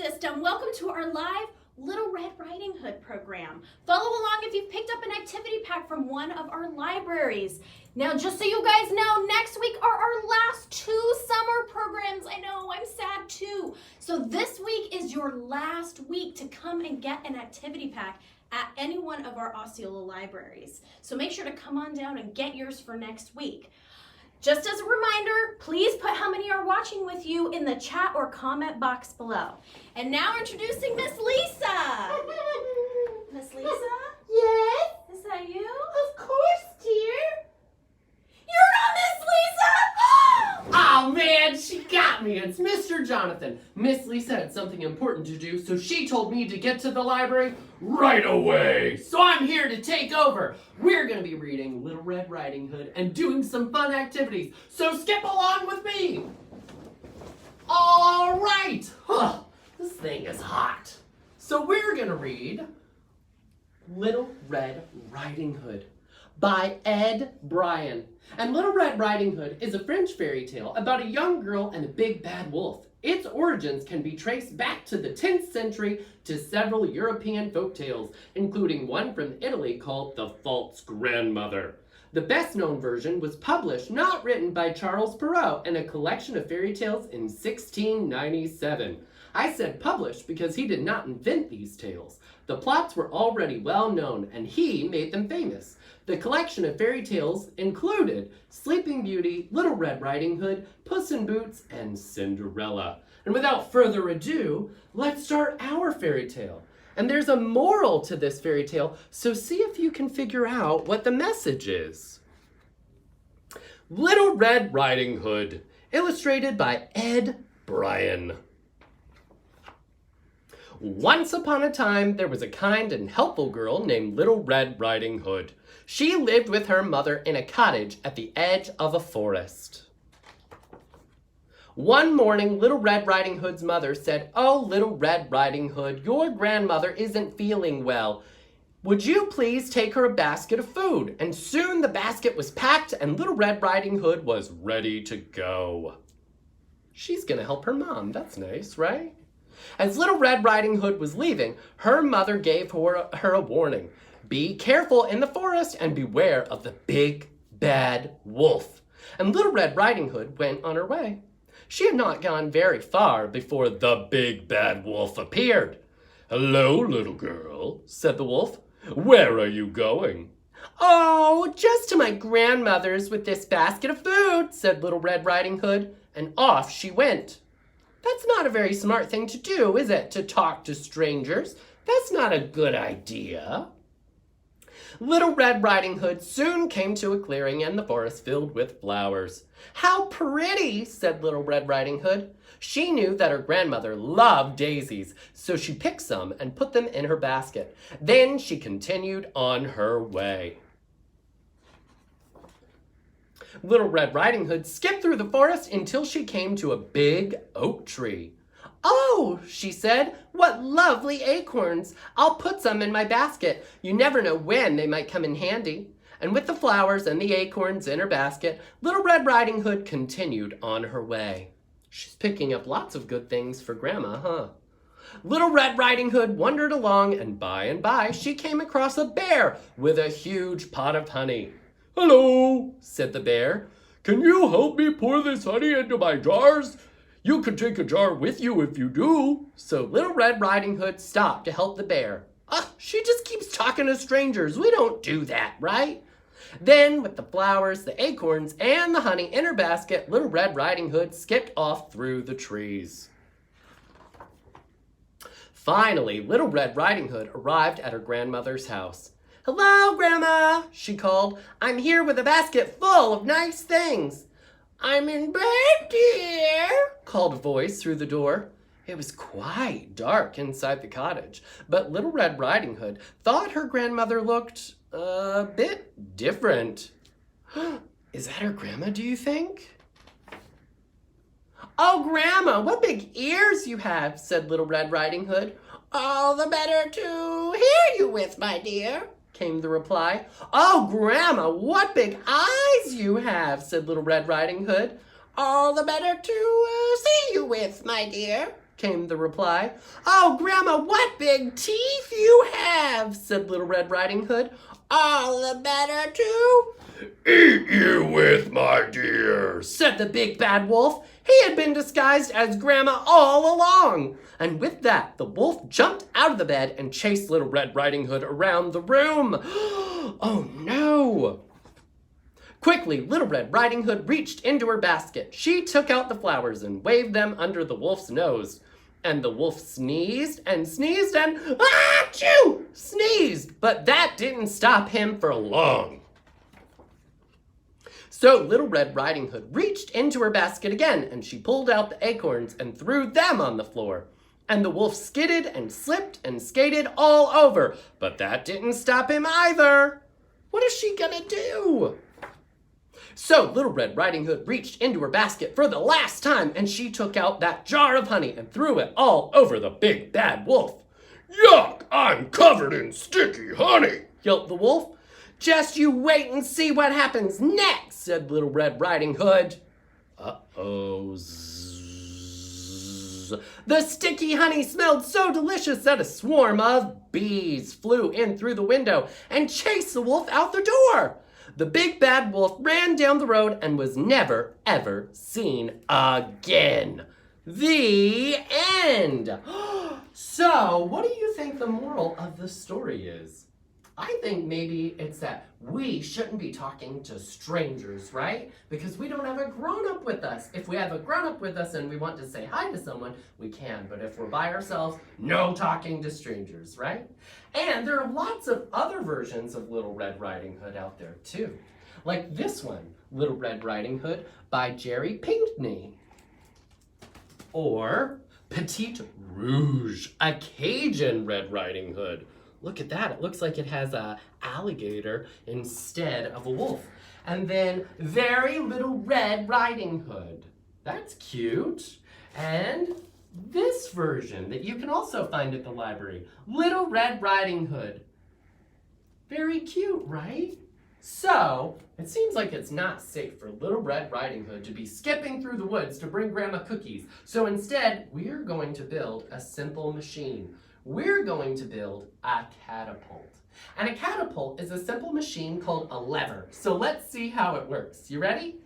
system, welcome to our live Little Red Riding Hood program. Follow along if you've picked up an activity pack from one of our libraries. Now, just so you guys know, next week are our last 2 summer programs. I know, I'm sad too. So this week is your last week to come and get an activity pack at any one of our Osceola libraries. So make sure to come on down and get yours for next week. Just as a reminder, please put how many are watching with you in the chat or comment box below. And now introducing Miss Lisa. Miss Lisa? Yes? Is that you? Of course, dear. You're not Miss Lisa! Oh man, she got me. It's Mr. Jonathan. Miss Lisa had something important to do, so she told me to get to the library right away. So I'm here to take over. We're going to be reading Little Red Riding Hood and doing some fun activities. So skip along with me. All right. This thing is hot. So we're going to read Little Red Riding Hood by Bryan. And Little Red Riding Hood is a French fairy tale about a young girl and a big bad wolf. Its origins can be traced back to the 10th century to several European folktales, including one from Italy called The False Grandmother. The best-known version was published, not written, by Charles Perrault in a collection of fairy tales in 1697. I said published because he did not invent these tales. The plots were already well known, and he made them famous. The collection of fairy tales included Sleeping Beauty, Little Red Riding Hood, Puss in Boots, and Cinderella. And without further ado, let's start our fairy tale. And there's a moral to this fairy tale, so see if you can figure out what the message is. Little Red Riding Hood, illustrated by Bryan. Once upon a time, there was a kind and helpful girl named Little Red Riding Hood. She lived with her mother in a cottage at the edge of a forest. One morning, Little Red Riding Hood's mother said, "Oh, Little Red Riding Hood, your grandmother isn't feeling well. Would you please take her a basket of food?" And soon the basket was packed and Little Red Riding Hood was ready to go. She's gonna help her mom. That's nice, right? As Little Red Riding Hood was leaving, her mother gave her a warning. Be careful in the forest and beware of the big, bad wolf. And Little Red Riding Hood went on her way. She had not gone very far before the big, bad wolf appeared. "Hello, little girl," said the wolf. "Where are you going?" "Oh, just to my grandmother's with this basket of food," said Little Red Riding Hood, and off she went. That's not a very smart thing to do, is it? To talk to strangers. That's not a good idea. Little Red Riding Hood soon came to a clearing and the forest filled with flowers. "How pretty," said Little Red Riding Hood. She knew that her grandmother loved daisies, so she picked some and put them in her basket. Then she continued on her way. Little Red Riding Hood skipped through the forest until she came to a big oak tree. "Oh," she said, "what lovely acorns. I'll put some in my basket. You never know when they might come in handy." And with the flowers and the acorns in her basket, Little Red Riding Hood continued on her way. She's picking up lots of good things for Grandma, huh? Little Red Riding Hood wandered along, and by she came across a bear with a huge pot of honey. "Hello," said the bear. "Can you help me pour this honey into my jars? You can take a jar with you if you do." So Little Red Riding Hood stopped to help the bear. She just keeps talking to strangers. We don't do that, right? Then, with the flowers, the acorns, and the honey in her basket, Little Red Riding Hood skipped off through the trees. Finally, Little Red Riding Hood arrived at her grandmother's house. "Hello, Grandma," she called. "I'm here with a basket full of nice things." "I'm in bed, dear," called a voice through the door. It was quite dark inside the cottage, but Little Red Riding Hood thought her grandmother looked a bit different. Is that her grandma, do you think? "Oh, Grandma, what big ears you have," said Little Red Riding Hood. "All the better to hear you with, my dear," came the reply. "Oh, Grandma, what big eyes you have," said Little Red Riding Hood. "All the better to see you with, my dear." came the reply. "Oh, Grandma, what big teeth you have," said Little Red Riding Hood. "All the better to eat you with, my dear," said the big bad wolf. He had been disguised as Grandma all along. And with that, the wolf jumped out of the bed and chased Little Red Riding Hood around the room. Oh no! Quickly, Little Red Riding Hood reached into her basket. She took out the flowers and waved them under the wolf's nose. And the wolf sneezed and sneezed and achoo! Sneezed, but that didn't stop him for long. So Little Red Riding Hood reached into her basket again, and she pulled out the acorns and threw them on the floor. And the wolf skidded and slipped and skated all over, but that didn't stop him either. What is she gonna do? So Little Red Riding Hood reached into her basket for the last time, and she took out that jar of honey and threw it all over the big bad wolf. "Yuck, I'm covered in sticky honey," yelped the wolf. "Just you wait and see what happens next," said Little Red Riding Hood. Uh-oh. The sticky honey smelled so delicious that a swarm of bees flew in through the window and chased the wolf out the door. The big bad wolf ran down the road and was never, ever seen again. The end. So, what do you think the moral of the story is? I think maybe it's that we shouldn't be talking to strangers, right? Because we don't have a grown-up with us. If we have a grown-up with us and we want to say hi to someone, we can. But if we're by ourselves, no talking to strangers, right? And there are lots of other versions of Little Red Riding Hood out there too. Like this one, Little Red Riding Hood by Jerry Pinkney. Or Petite Rouge, a Cajun Red Riding Hood. Look at that, it looks like it has an alligator instead of a wolf. And then Very Little Red Riding Hood. That's cute. And this version that you can also find at the library, Little Red Riding Hood. Very cute, right? So, it seems like it's not safe for Little Red Riding Hood to be skipping through the woods to bring Grandma cookies. So instead, we're going to build a simple machine. We're going to build a catapult. And a catapult is a simple machine called a lever. So let's see how it works. You ready?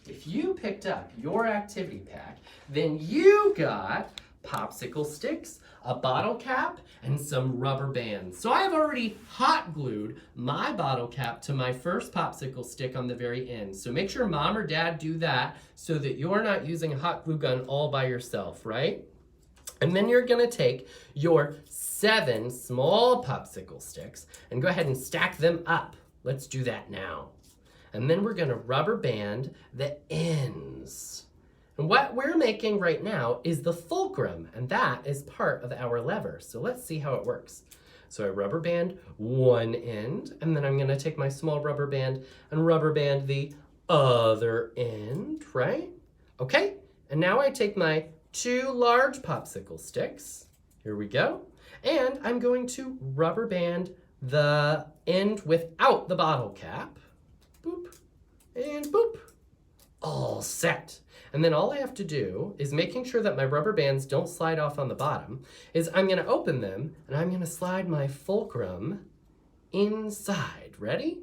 If you picked up your activity pack, then you got popsicle sticks, a bottle cap, and some rubber bands. So I've already hot glued my bottle cap to my first popsicle stick on the very end. So make sure Mom or Dad do that so that you're not using a hot glue gun all by yourself, right? And then you're gonna take your 7 small popsicle sticks and go ahead and stack them up. Let's do that now. And then we're gonna rubber band the ends. And what we're making right now is the fulcrum, and that is part of our lever. So let's see how it works. So I rubber band one end, and then I'm gonna take my small rubber band and rubber band the other end, right? Okay, and now I take my 2 large popsicle sticks. Here we go. And I'm going to rubber band the end without the bottle cap. Boop, and boop. All set. And then all I have to do is making sure that my rubber bands don't slide off on the bottom, is I'm gonna open them and I'm gonna slide my fulcrum inside. Ready?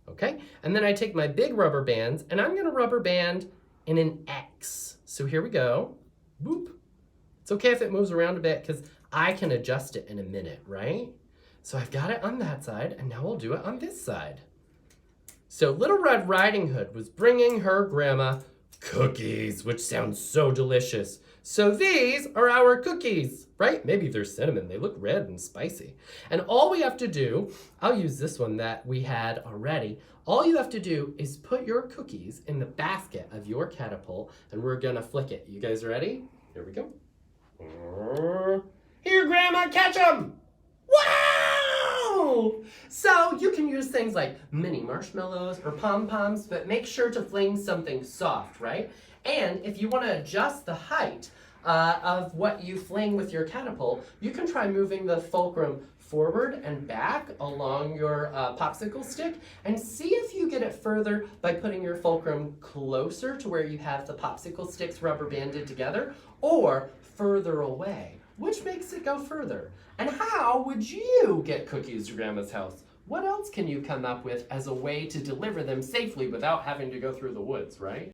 Okay, and then I take my big rubber bands and I'm gonna rubber band in an X. So here we go. Boop. It's okay if it moves around a bit because I can adjust it in a minute, right? So I've got it on that side, and now we'll do it on this side. So Little Red Riding Hood was bringing her grandma cookies, which sounds so delicious. So these are our cookies, right? Maybe they're cinnamon. They look red and spicy. And all we have to do, I'll use this one that we had already. All you have to do is put your cookies in the basket of your catapult, and we're gonna flick it. You guys ready? Here we go. Here, Grandma, catch them! Wow! So you can use things like mini marshmallows or pom-poms, but make sure to fling something soft, right? And if you want to adjust the height of what you fling with your catapult, you can try moving the fulcrum forward and back along your popsicle stick and see if you get it further by putting your fulcrum closer to where you have the popsicle sticks rubber banded together or further away. Which makes it go further? And how would you get cookies to Grandma's house? What else can you come up with as a way to deliver them safely without having to go through the woods, right?